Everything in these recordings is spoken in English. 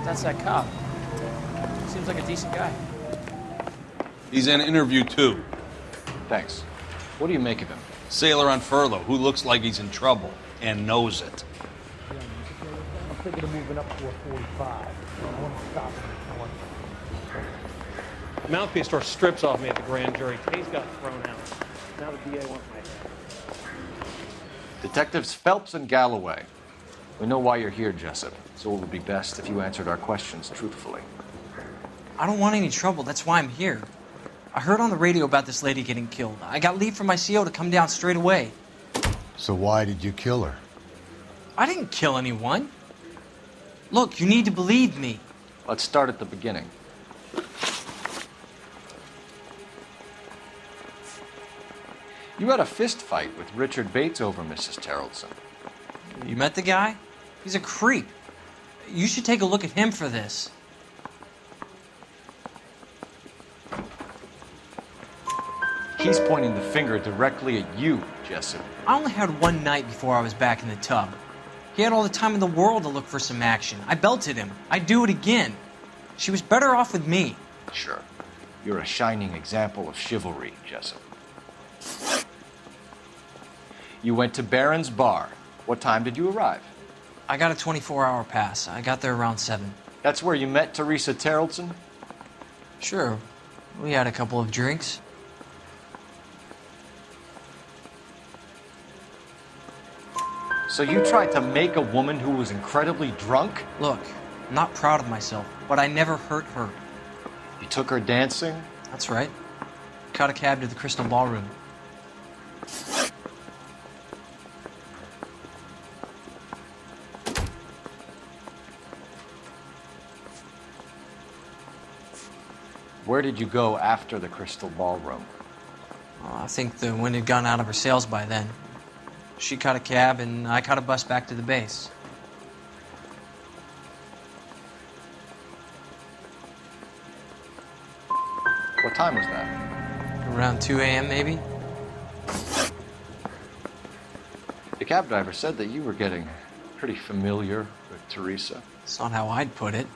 That's that cop. Seems like a decent guy. He's in interview 2. Thanks. What do you make of him? Sailor on furlough who looks like he's in trouble and knows it. I'm thinking of moving up to a 45. I want to stop him. The mouthpiece tore strips off me at the grand jury. Taze got thrown out. Now the DA wants my head. Detectives Phelps and Galloway. We know why you're here, Jessup, so it would be best if you answered our questions truthfully. I don't want any trouble. That's why I'm here. I heard on the radio about this lady getting killed. I got leave from my CO to come down straight away. So why did you kill her? I didn't kill anyone. Look, you need to believe me. Let's start at the beginning. You had a fist fight with Richard Bates over Mrs. Terrellson. You met the guy? He's a creep. You should take a look at him for this. He's pointing the finger directly at you, Jessup. I only had one night before I was back in the tub. He had all the time in the world to look for some action. I belted him. I'd do it again. She was better off with me. Sure. You're a shining example of chivalry, Jessup. You went to Barron's Bar. What time did you arrive? I got a 24-hour pass. I got there around 7. That's where you met Teresa Terrellson? Sure. We had a couple of drinks. So you tried to make a woman who was incredibly drunk? Look, I'm not proud of myself, but I never hurt her. You took her dancing? That's right. Caught a cab to the Crystal Ballroom. Where did you go after the Crystal Ballroom? I think the wind had gone out of her sails by then. She caught a cab, and I caught a bus back to the base. What time was that? Around 2 a.m., maybe? The cab driver said that you were getting pretty familiar with Teresa. That's not how I'd put it.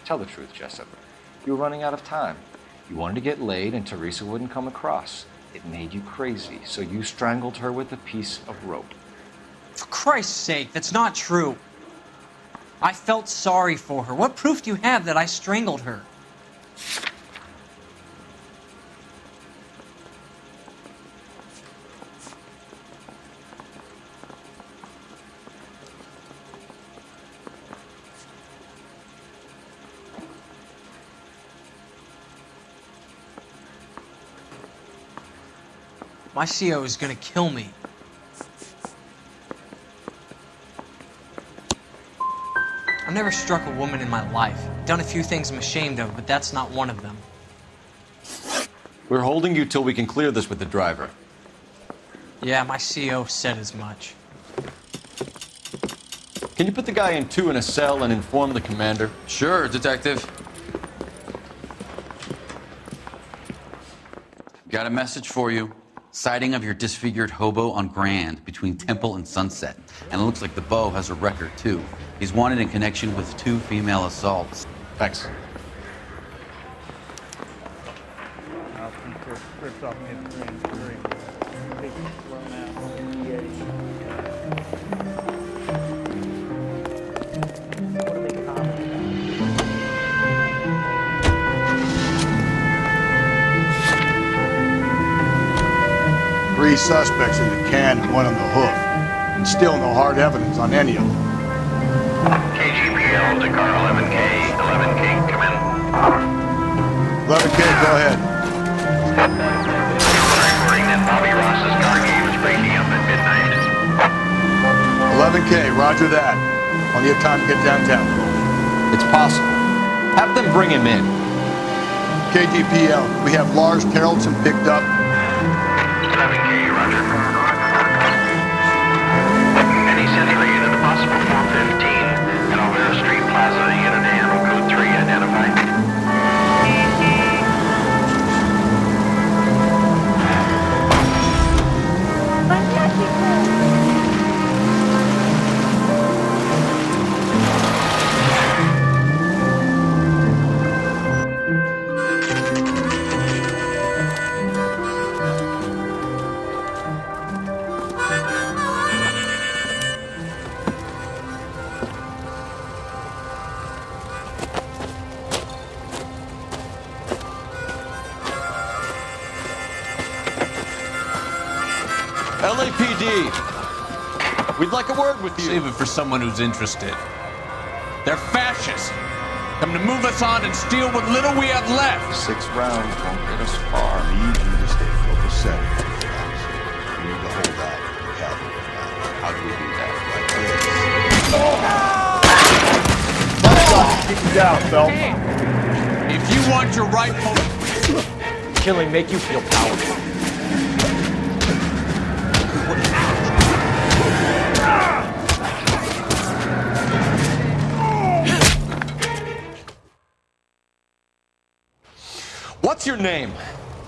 Tell the truth, Jessup. You were running out of time. You wanted to get laid and Teresa wouldn't come across. It made you crazy, so you strangled her with a piece of rope. For Christ's sake, that's not true. I felt sorry for her. What proof do you have that I strangled her? My CO is gonna kill me. I've never struck a woman in my life. Done a few things I'm ashamed of, but that's not one of them. We're holding you till we can clear this with the driver. Yeah, my CO said as much. Can you put the guy in 2 in a cell and inform the commander? Sure, Detective. Got a message for you. Sighting of your disfigured hobo on Grand between Temple and Sunset. And it looks like the Beau has a record, too. He's wanted in connection with 2 female assaults. Thanks. Three suspects in the can and one on the hoof. And still no hard evidence on any of them. KGPL to car 11K. 11K, come in. 11K, go ahead. Reporting that Bobby Ross's car game is breaking up at midnight. 11K, roger that. Plenty of time to get downtown. It's possible. Have them bring him in. KGPL, we have Lars Terrellson picked up. 11K, roger. LAPD. We'd like a word with you. Save it for someone who's interested. They're fascists. Come to move us on and steal what little we have left. 6 rounds won't get us far. I need you to stay copacetic. You need to hold out. How do we do that? Like this. Keep you down, Phelps. If you want your rightful... Killing make you feel powerful. What's your name?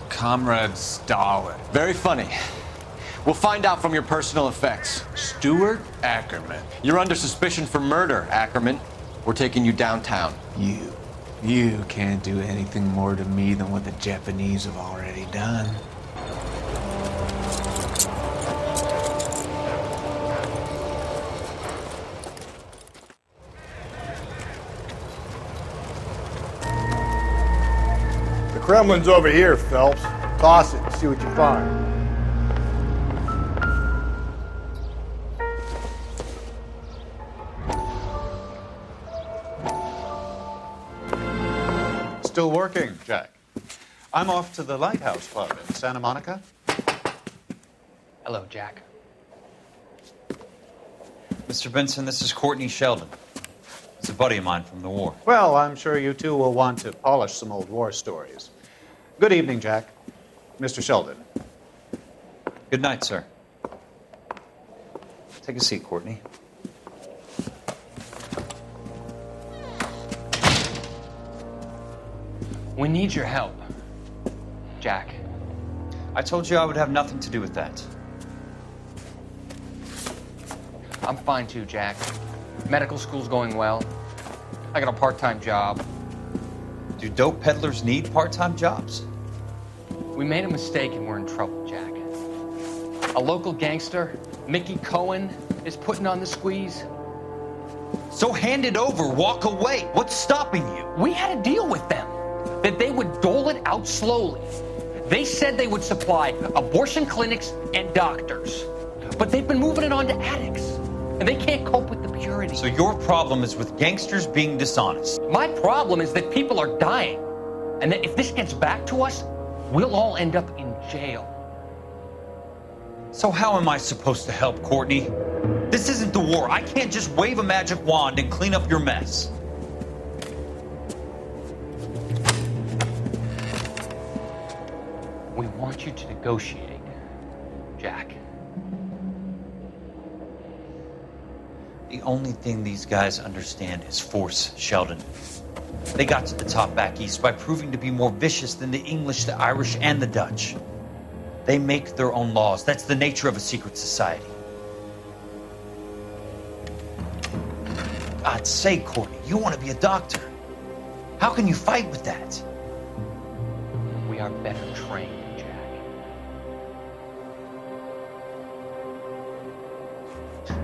Comrade Stalin. Very funny. We'll find out from your personal effects. Stuart Ackerman. You're under suspicion for murder, Ackerman. We're taking you downtown. You can't do anything more to me than what the Japanese have already done. The Kremlin's over here, Phelps. Toss it and see what you find. Still working, Jack. I'm off to the Lighthouse Club in Santa Monica. Hello, Jack. Mr. Benson, this is Courtney Sheldon. It's a buddy of mine from the war. Well, I'm sure you two will want to polish some old war stories. Good evening, Jack. Mr. Sheldon. Good night, sir. Take a seat, Courtney. We need your help, Jack. I told you I would have nothing to do with that. I'm fine too, Jack. Medical school's going well. I got a part-time job. Do dope peddlers need part-time jobs? We made a mistake and we're in trouble, Jack. A local gangster, Mickey Cohen, is putting on the squeeze. So hand it over, walk away. What's stopping you? We had a deal with them that they would dole it out slowly. They said they would supply abortion clinics and doctors, but they've been moving it on to addicts, and they can't cope with the purity. So your problem is with gangsters being dishonest. My problem is that people are dying, and that if this gets back to us, we'll all end up in jail. So how am I supposed to help, Courtney? This isn't the war. I can't just wave a magic wand and clean up your mess. We want you to negotiate, Jack. The only thing these guys understand is force, Sheldon. They got to the top back east by proving to be more vicious than the English, the Irish, and the Dutch. They make their own laws. That's the nature of a secret society. God's sake, Courtney, you want to be a doctor. How can you fight with that? We are better trained, Jack.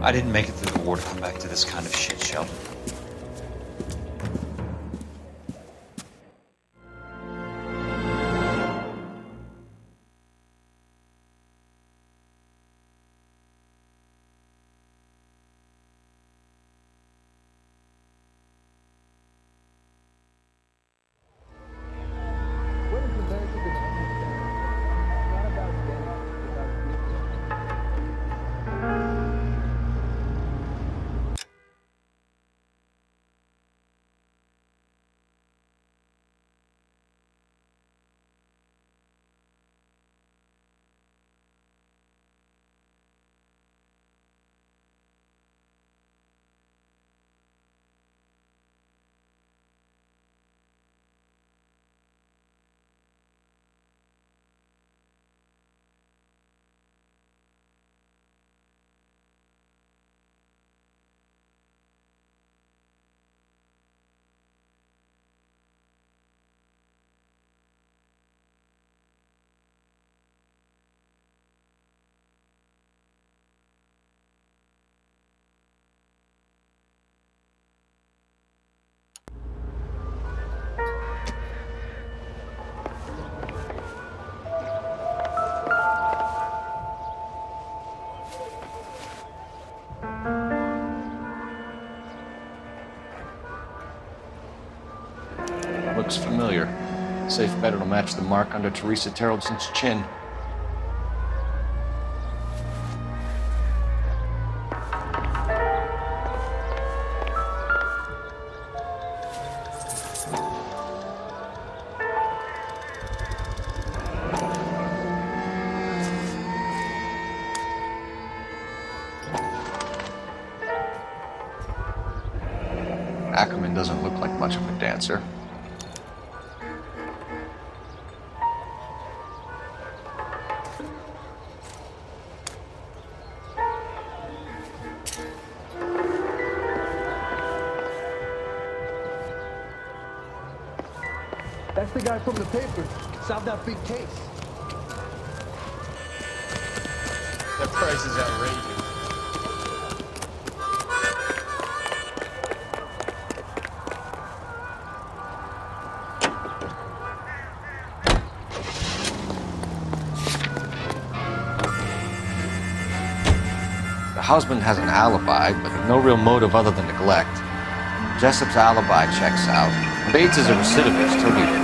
I didn't make it through the war to come back to this kind of shit, Sheldon. looks familiar. Safe bet it'll match the mark under Teresa Terrelson's chin. Ackerman doesn't look like much of a dancer. That's the guy from the paper. Solved that big case. That price is outrageous. The husband has an alibi, but no real motive other than neglect. Jessup's alibi checks out. Bates is a recidivist. He'll be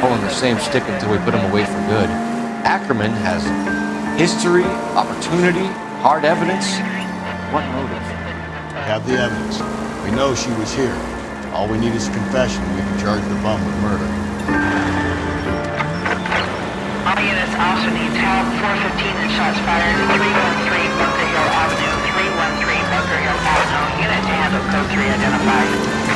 pulling the same stick until we put him away for good. Ackerman has history, opportunity, hard evidence. What motive? We have the evidence. We know she was here. All we need is a confession, and we can charge the bum with murder. All units also needs help. 415 and shots fired. 313 Bunker Hill Avenue. 313 Bunker Hill Avenue. Unit to handle code 3 identified.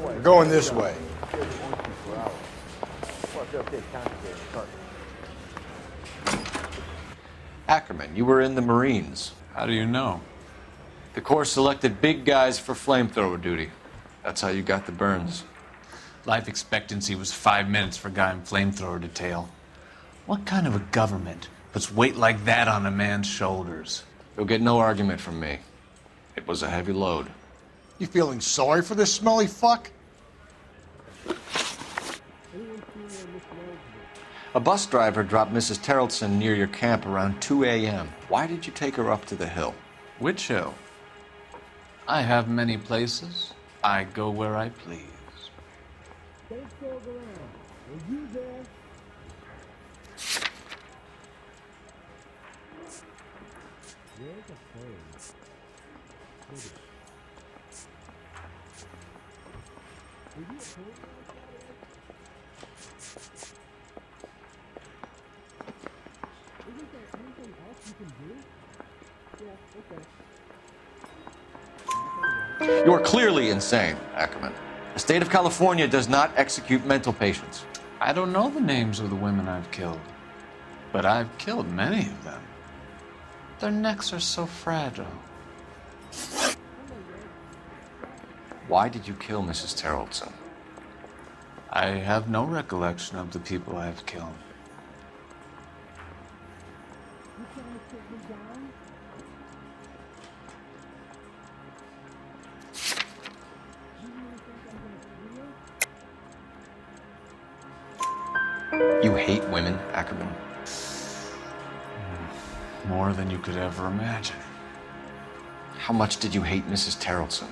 We're going this way. Ackerman, you were in the Marines. How do you know? The Corps selected big guys for flamethrower duty. That's how you got the burns. Life expectancy was 5 minutes for a guy in flamethrower detail. What kind of a government puts weight like that on a man's shoulders? You'll get no argument from me. It was a heavy load. You feeling sorry for this smelly fuck? A bus driver dropped Mrs. Terrelson near your camp around 2 a.m. Why did you take her up to the hill? Which hill? I have many places. I go where I please. You are clearly insane, Ackerman. The state of California does not execute mental patients. I don't know the names of the women I've killed, but I've killed many of them. Their necks are so fragile. Why did you kill Mrs. Terrelson? I have no recollection of the people I've killed. You hate women, Ackerman? More than you could ever imagine. How much did you hate Mrs. Terrelson?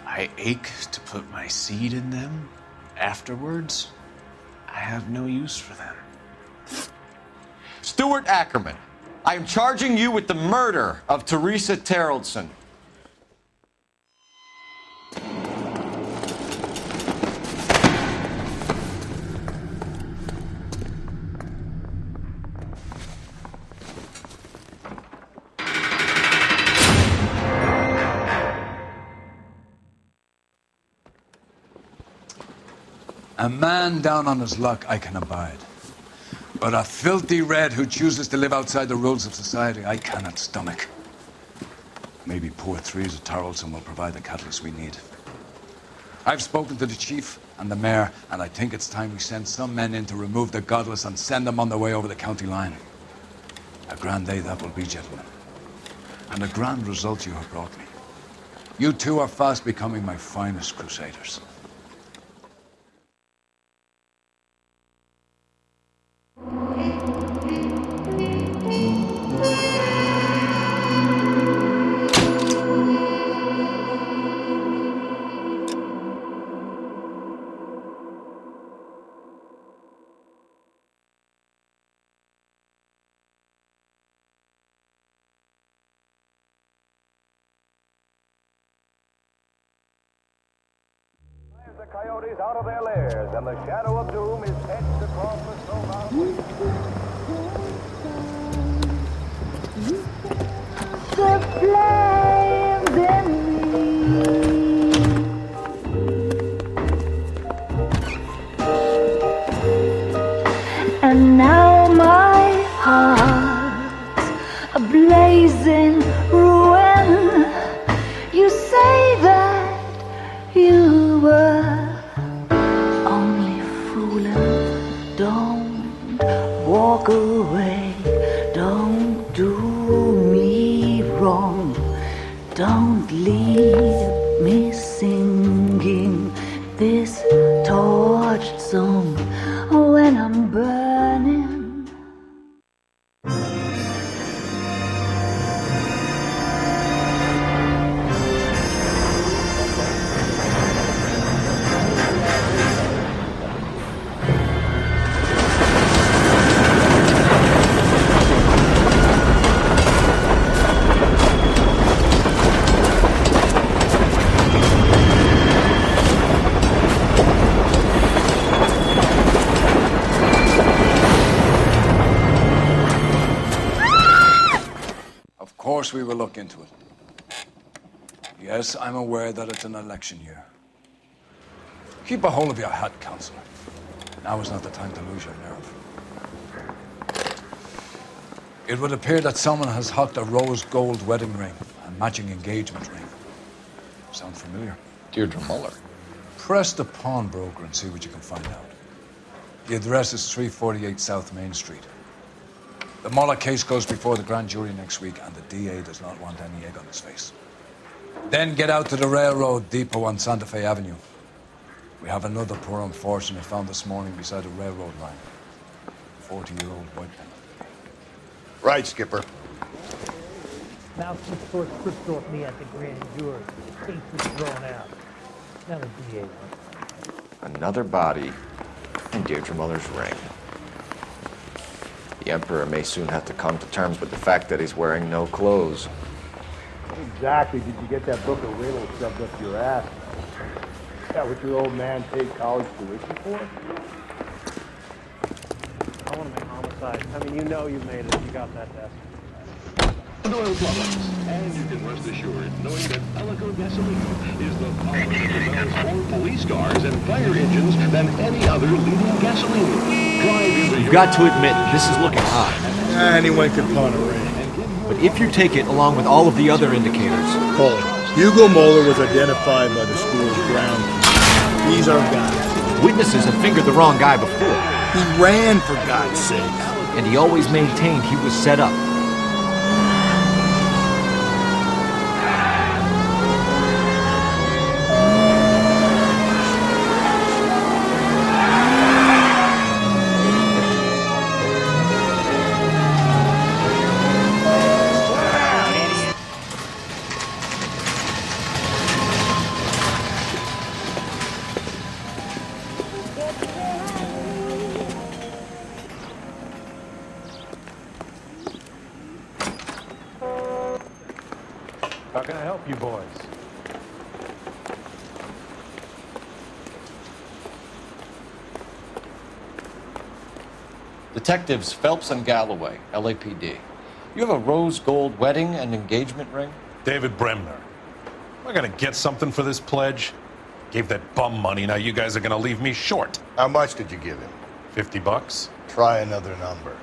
I ache to put my seed in them. Afterwards, I have no use for them. Stuart Ackerman, I am charging you with the murder of Teresa Terrelson. A man down on his luck I can abide. But a filthy red who chooses to live outside the rules of society, I cannot stomach. Maybe poor Teresa Terrelson will provide the catalyst we need. I've spoken to the chief and the mayor, and I think it's time we send some men in to remove the godless and send them on their way over the county line. A grand day that will be, gentlemen. and the grand result you have brought me. You two are fast becoming my finest crusaders. The coyotes out of their lairs, and the shadow of doom is etched across the snow-bound waste. The flames in me, and now my heart's a blazing ruin. You say that you were only fooling. Don't walk away. Don't do me wrong. Don't leave me singing this torched song when I'm burning. Of course we will look into it. Yes, I'm aware that it's an election year. Keep a hold of your hat, Counselor. Now is not the time to lose your nerve. It would appear that someone has hocked a rose gold wedding ring and matching engagement ring. Sound familiar? Deirdre Muller. Press the pawnbroker and see what you can find out. The address is 348 South Main Street. The Muller case goes before the grand jury next week, and the DA does not want any egg on his face. Then get out to the railroad depot on Santa Fe Avenue. We have another poor unfortunate found this morning beside a railroad line. 40-year-old white man. Right, Skipper. Now since first tripped off me at the grand jury, the case was thrown out. Now the DA wants Another body and Deirdre Muller's ring. The Emperor may soon have to come to terms with the fact that he's wearing no clothes. Exactly. Did you get that book of riddles shoved up your ass? Is that what your old man paid college tuition for? I want to make homicide. I mean, you know you made it if you got that desk. Noire products. And you can rest assured knowing that Alico gasoline is the power that develops more police cars and fire engines than any other leading gasoline. Drive into You've got to admit, this is looking high. Anyone could pawn a ring. But if you take it along with all of the other indicators... Cole, Hugo Moeller was identified by the school's groundskeeper. He's our guy. Witnesses have fingered the wrong guy before. He ran, for God's sake. And he always maintained he was set up. How can I help you boys? Detectives Phelps and Galloway, LAPD. You have a rose gold wedding and engagement ring? David Bremner. Am I gonna get something for this pledge? Gave that bum money, now you guys are gonna leave me short. How much did you give him? $50? Try another number.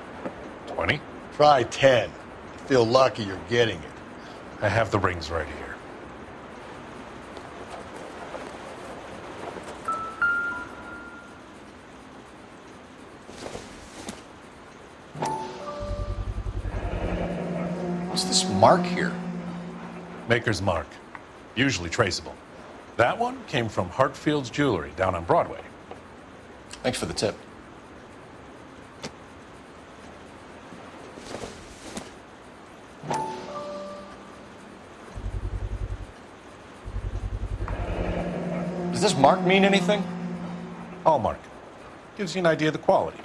20? Try 10. Feel lucky you're getting it. I have the rings right here. What's this mark here? Maker's mark. Usually traceable. That one came from Hartfield's Jewelry down on Broadway. Thanks for the tip. Does this mark mean anything? Hallmark. Gives you an idea of the quality.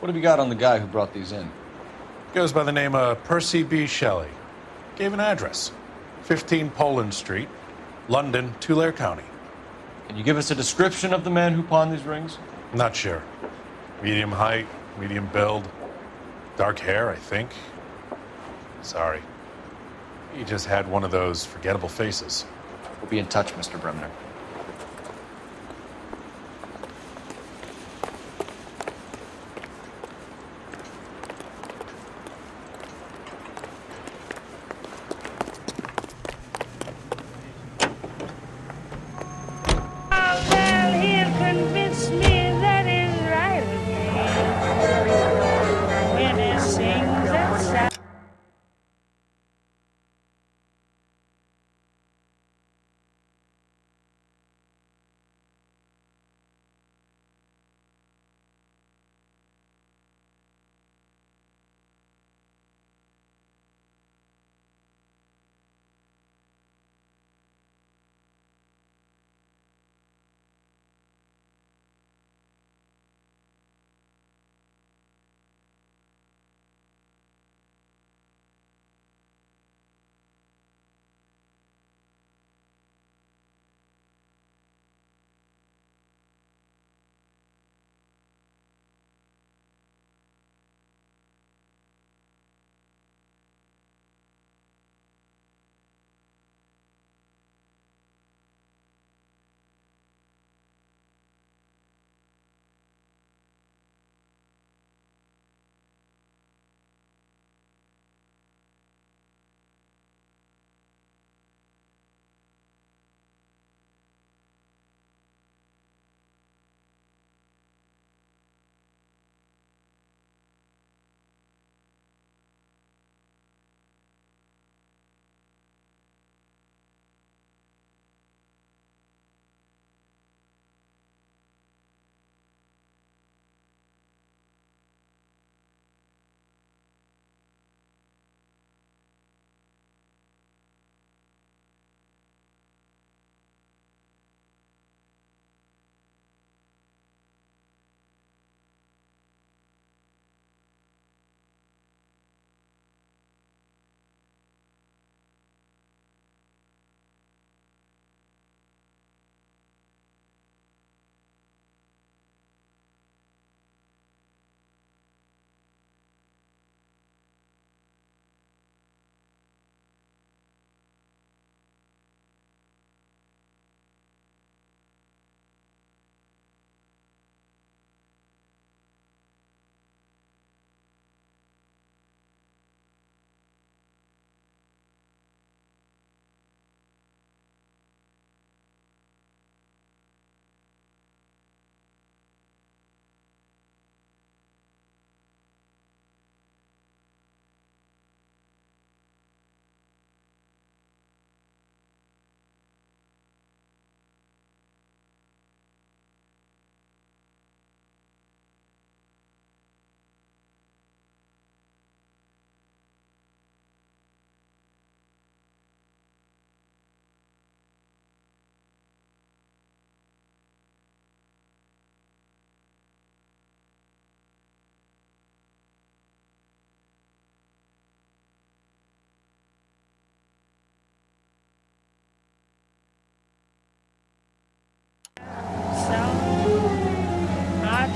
What have you got on the guy who brought these in? Goes by the name of Percy B. Shelley. Gave an address. 15 Poland Street, London, Tulare County. Can you give us a description of the man who pawned these rings? Not sure. Medium height, medium build. Dark hair, I think. Sorry. He just had one of those forgettable faces. We'll be in touch, Mr. Bremner.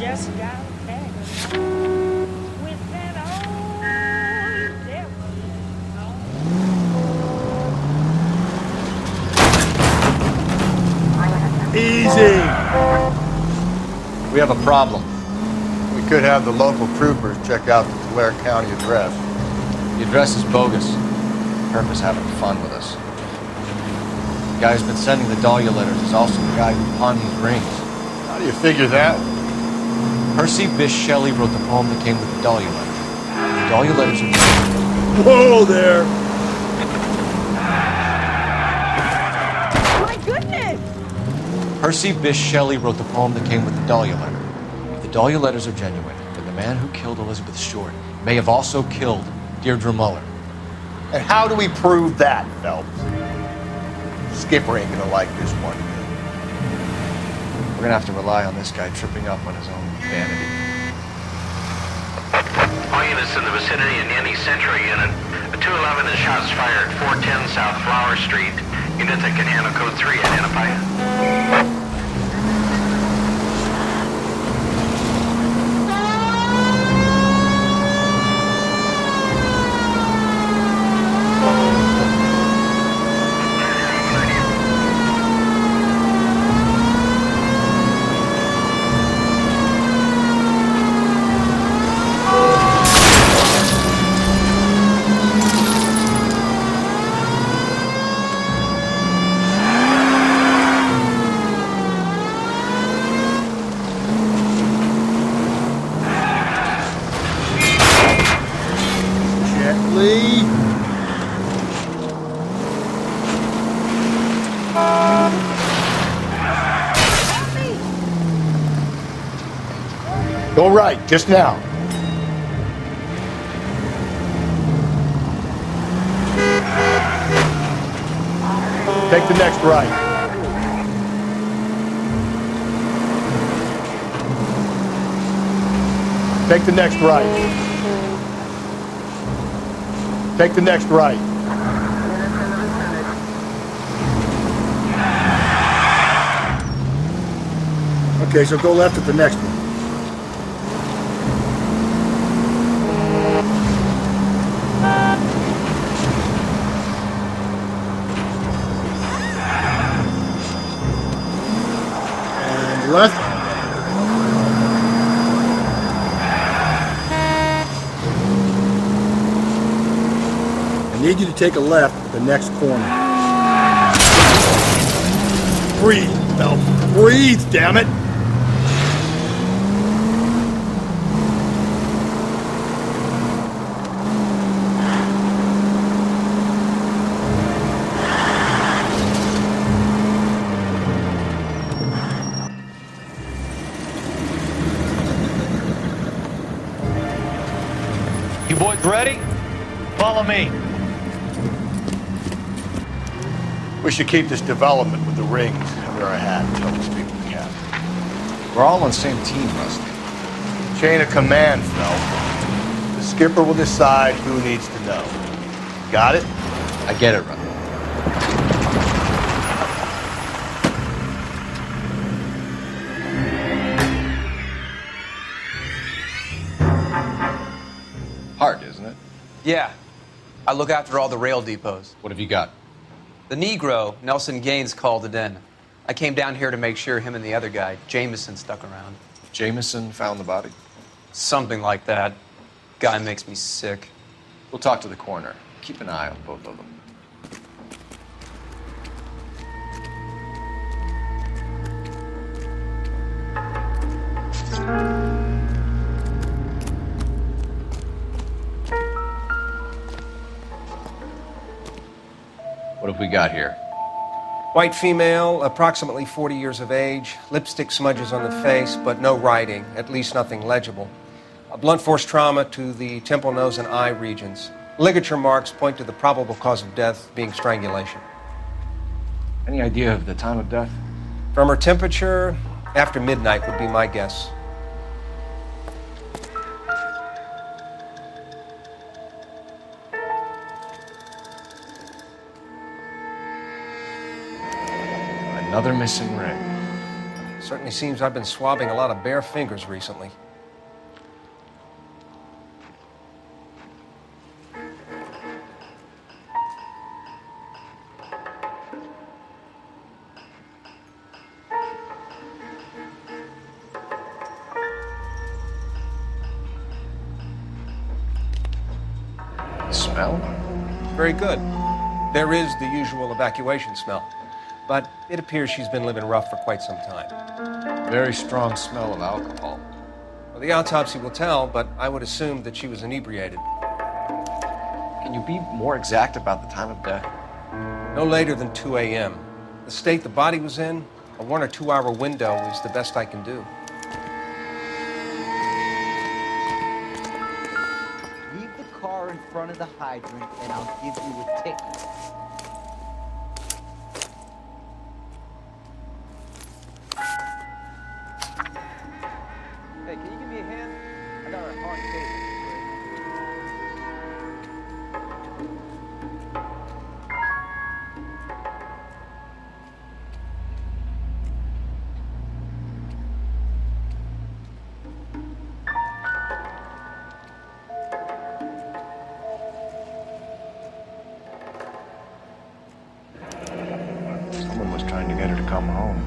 just got back with that old devil. Easy! We have a problem. We could have the local troopers check out the Tulare County address. The address is bogus. Herb is having fun with us. The guy who's been sending the Dahlia letters is also the guy who pawned these rings. How do you figure that? Percy Bysshe Shelley wrote the poem that came with the Dahlia letter. The Dahlia letters are... Whoa there! My goodness! Percy Bysshe Shelley wrote the poem that came with the Dahlia letter. If the Dahlia letters are genuine, then the man who killed Elizabeth Short may have also killed Deirdre Muller. And how do we prove that, Phelps? Skipper ain't gonna like this one. We're gonna have to rely on this guy tripping up on his own vanity. All units in the vicinity in any Central unit. A 211 and shots fired, 410 South Flower Street. Unit that can handle code 3, identify. Gently. Go right, just now. Take the next right. Take the next right. Take the next right. Okay, so go left at the next one. And left. I need you to take a left at the next corner. Breathe, Phelps. Breathe, damn it! You boys ready? Follow me. We should keep this development with the rings under our hat until we speak with the captain. We're all on the same team, Rusty. Chain of command, Phelps. The skipper will decide who needs to know. Got it? I get it, Rusty. Hard, isn't it? Yeah. I look after all the rail depots. What have you got? The Negro, Nelson Gaines, called it in. I came down here to make sure him and the other guy, Jameson, stuck around. Jameson found the body? Something like that. Guy makes me sick. We'll talk to the coroner. Keep an eye on both of them. What have we got here? White female, approximately 40 years of age, lipstick smudges on the face, but no writing, at least nothing legible. A blunt force trauma to the temple, nose, and eye regions. Ligature marks point to the probable cause of death being strangulation. Any idea of the time of death? From her temperature, after midnight would be my guess. Another missing ring. Certainly seems I've been swabbing a lot of bare fingers recently. Smell? Very good. There is the usual evacuation smell, but it appears she's been living rough for quite some time. Very strong smell of alcohol. The autopsy will tell, but I would assume that she was inebriated. Can you be more exact about the time of death? No later than 2 a.m. The state the body was in, a 1 or 2 hour window is the best I can do. Leave the car in front of the hydrant and I'll give you a ticket. Hey, can you give me a hand? I got a hard case. Someone was trying to get her to come home.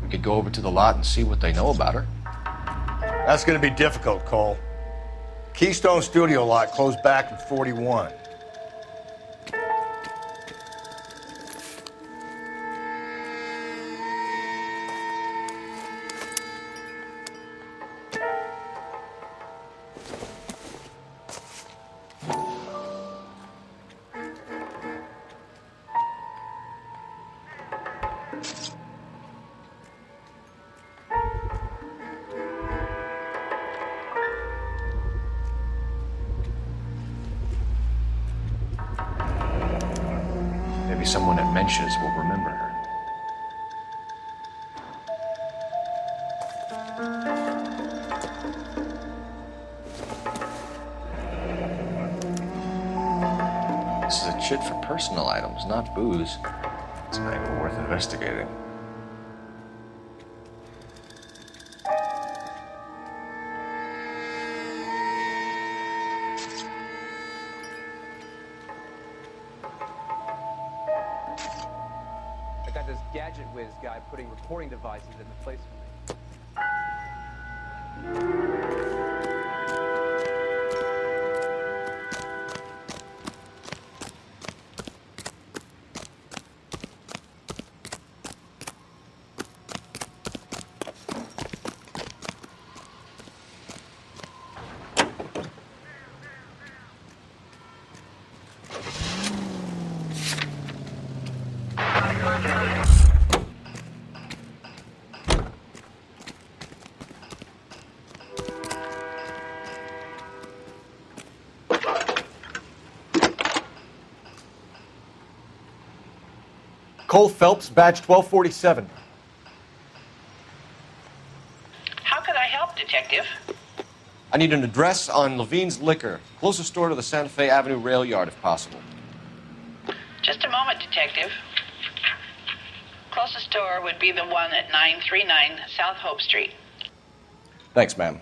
We could go over to the lot and see what they know about her. That's going to be difficult, Cole. Keystone Studio lot closed back in 41. Maybe someone at Mensch's will remember her. This is a chit for personal items, not booze. It's an angle worth investigating. I got this gadget whiz guy putting recording devices in the place for me. Cole Phelps, badge 1247. How could I help, Detective? I need an address on Levine's Liquor. Closest store to the Santa Fe Avenue rail yard, if possible. Just a moment, Detective. Closest store would be the one at 939 South Hope Street. Thanks, ma'am.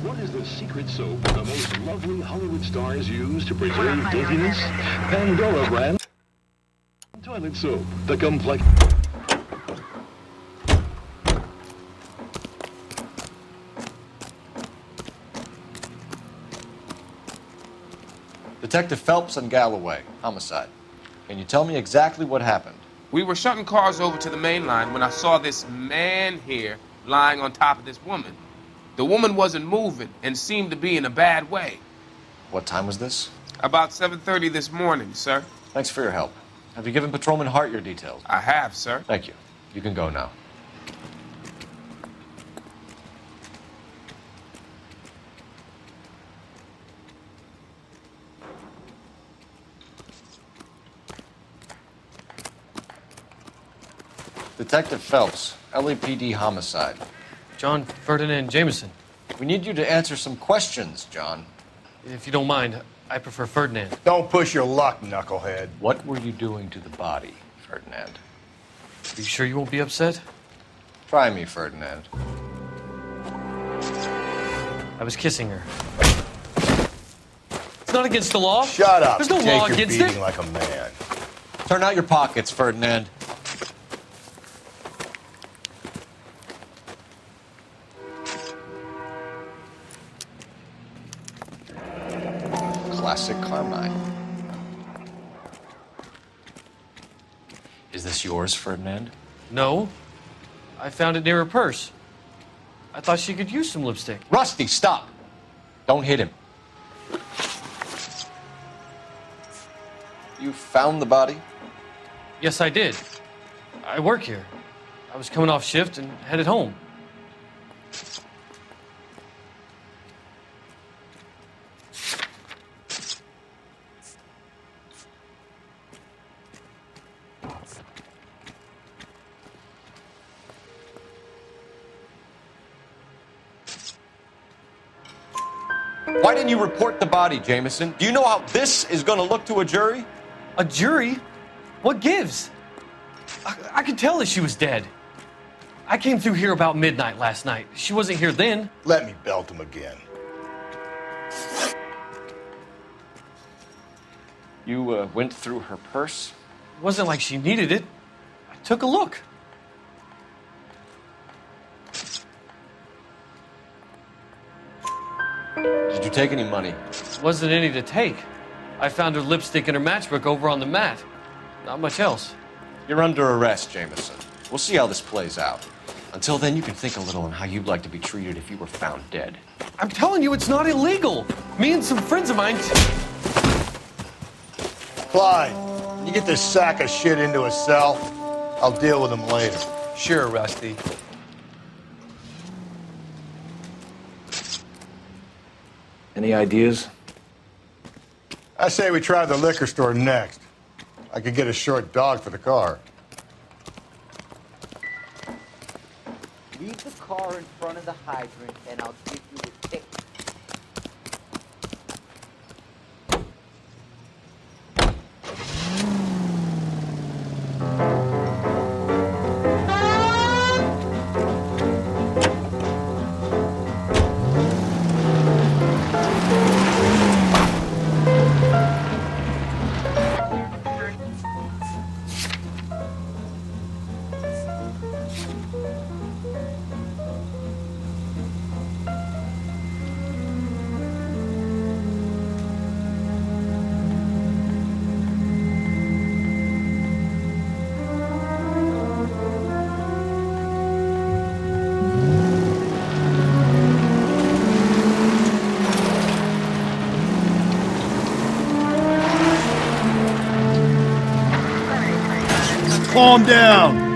What is the secret soap the most lovely Hollywood stars use to preserve daintiness? Pandora brand toilet soap. The complex... Detective Phelps and Galloway, homicide. Can you tell me exactly what happened? We were shutting cars over to the main line when I saw this man here lying on top of this woman. The woman wasn't moving and seemed to be in a bad way. What time was this? About 7:30 this morning, sir. Thanks for your help. Have you given Patrolman Hart your details? I have, sir. Thank you. You can go now. Detective Phelps, LAPD homicide. John Ferdinand Jameson. We need you to answer some questions, John. If you don't mind, I prefer Ferdinand. Don't push your luck, knucklehead. What were you doing to the body, Ferdinand? Are you sure you won't be upset? Try me, Ferdinand. I was kissing her. It's not against the law. Shut up. There's no Take law your against beating it. like a man. Turn out your pockets, Ferdinand. Classic Carmine. Is this yours, Ferdinand? No. I found it near her purse. I thought she could use some lipstick. Rusty, stop! Don't hit him. You found the body? Yes, I did. I work here. I was coming off shift and headed home. Why didn't you report the body, Jameson? Do you know how this is going to look to a jury? A jury? What gives? I could tell that she was dead. I came through here about midnight last night. She wasn't here then. Let me belt him again. You went through her purse? It wasn't like she needed it. I took a look. Did you take any money? Wasn't any to take. I found her lipstick and her matchbook over on the mat. Not much else. You're under arrest, Jameson. We'll see how this plays out. Until then, you can think a little on how you'd like to be treated if you were found dead. I'm telling you, it's not illegal. Me and some friends of mine... Clyde, can you get this sack of shit into a cell? I'll deal with him later. Sure, Rusty. Any ideas? I say we try the liquor store next. I could get a short dog for the car. Leave the car in front of the hydrant and I'll give you a ticket. Calm down.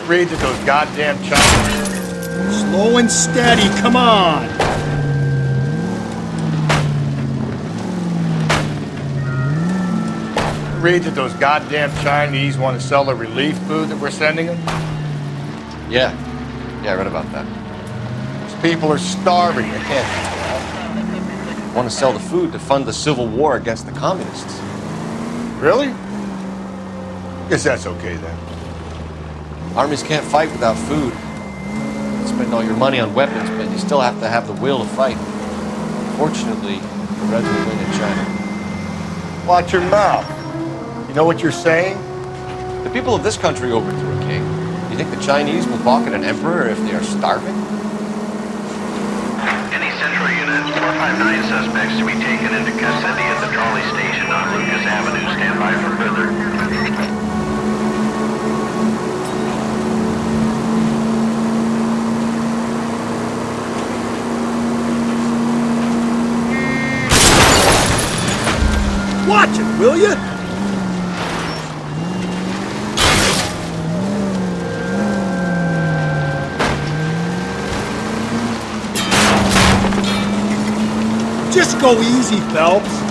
Read to those goddamn Chinese. Slow and steady, come on. Read that those goddamn Chinese want to sell the relief food that we're sending them? Yeah, I read about that. Those people are starving. They can't do that. Want to sell the food to fund the civil war against the communists. Really? Guess that's okay then. Armies can't fight without food. You spend all your money on weapons, but you still have to have the will to fight. Fortunately, The Reds will win in China. Watch your mouth. You know what you're saying? The people of this country overthrew a king. You think the Chinese will balk at an emperor if they are starving? Any central unit, 459 suspects to be taken into custody at the trolley station on Lucas Avenue. Stand by for further. Watch it, will you? Just go easy, Phelps.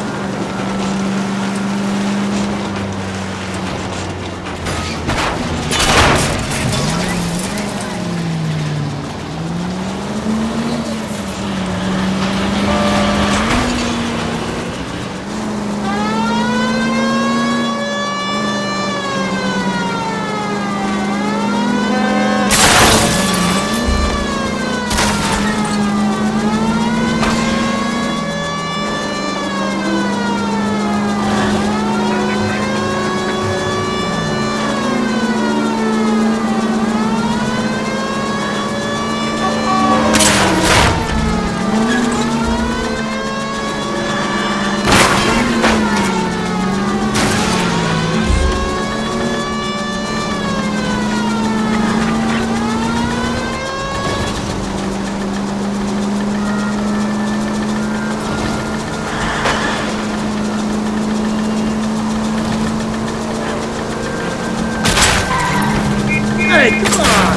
Hey, come on!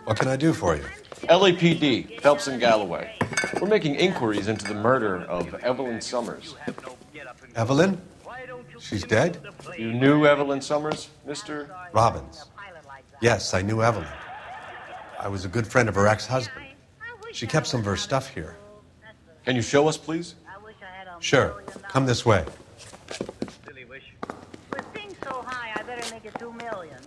What can I do for you? LAPD, Phelps and Galloway. We're making inquiries into the murder of Evelyn Summers. Evelyn? She's dead? You knew Evelyn Summers, Mr. Robbins. Yes, I knew Evelyn. I was a good friend of her ex-husband. She kept some of her stuff here. Can you show us, please? Sure. Come this way. With things so high, I better make it 2 million.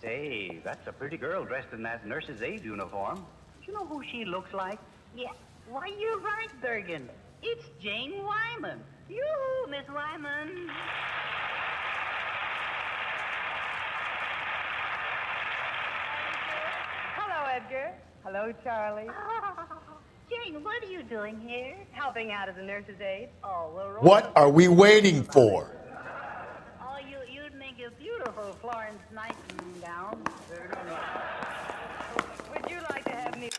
Say, that's a pretty girl dressed in that nurse's aide uniform. Do you know who she looks like? Yeah. Why, you're right, Bergen. It's Jane Wyman. Yoo-hoo, Miss Wyman. Hello, Edgar. Hello, Charlie. Jane, what are you doing here? Helping out as a nurse's aide. Oh, well, What are we waiting for? Oh, you'd make a beautiful Florence Nightingale. Would you like to have me...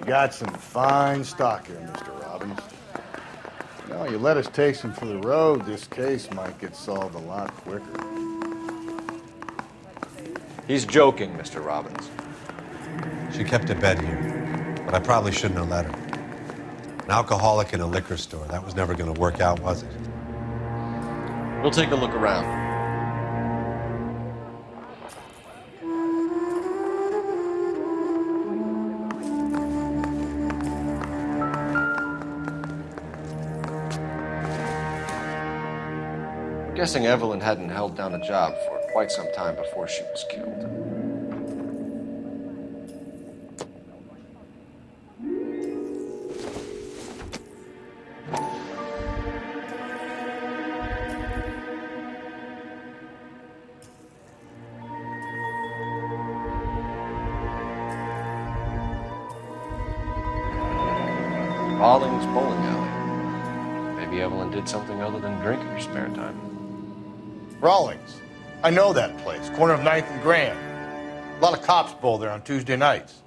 got some fine stock here, Mr. Robbins. You know, you let us take some for the road, this case might get solved a lot quicker. He's joking, Mr. Robbins. She kept a bed here, but I probably shouldn't have let her. An alcoholic in a liquor store, that was never going to work out, was it? We'll take a look around. Guessing Evelyn hadn't held down a job for quite some time before she was killed. Balling's bowling alley. Maybe Evelyn did something other than drink in her spare time. Rawlings. I know that place, corner of 9th and Grand. A lot of cops bowl there on Tuesday nights.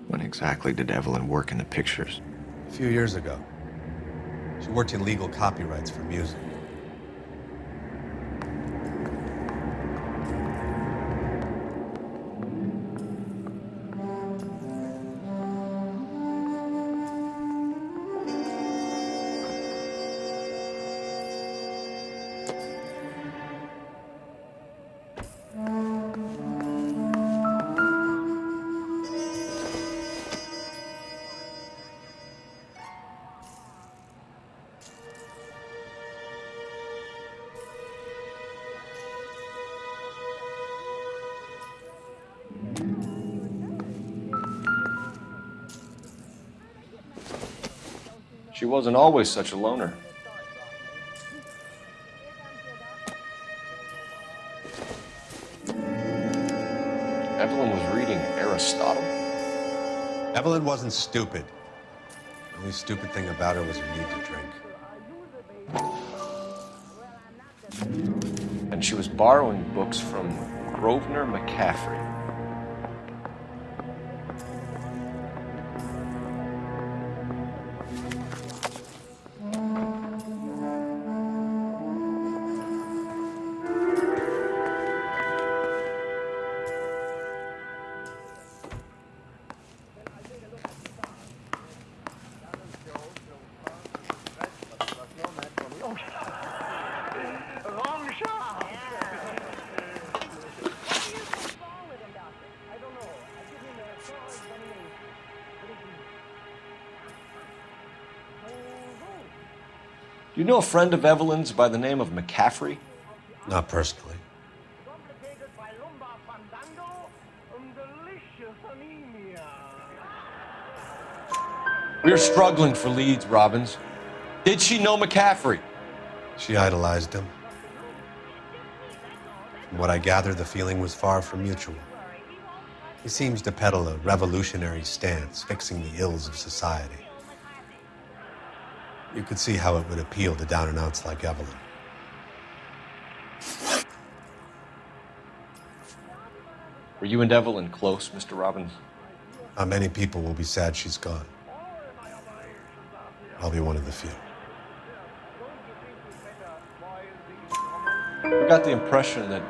When exactly did Evelyn work in the pictures? A few years ago. She worked in legal copyrights for music. She wasn't always such a loner. Evelyn was reading Aristotle. Evelyn wasn't stupid. The only stupid thing about her was her need to drink. And she was borrowing books from Grosvenor McCaffrey. Wrong shot. Do you know a friend of Evelyn's by the name of McCaffrey? Not personally. We're struggling for leads, Robbins. Did she know McCaffrey? She idolized him. From what I gather, the feeling was far from mutual. He seems to peddle a revolutionary stance, fixing the ills of society. You could see how it would appeal to down-and-outs like Evelyn. Were you and Evelyn close, Mr. Robbins? Not many people will be sad she's gone. I'll be one of the few. We got the impression that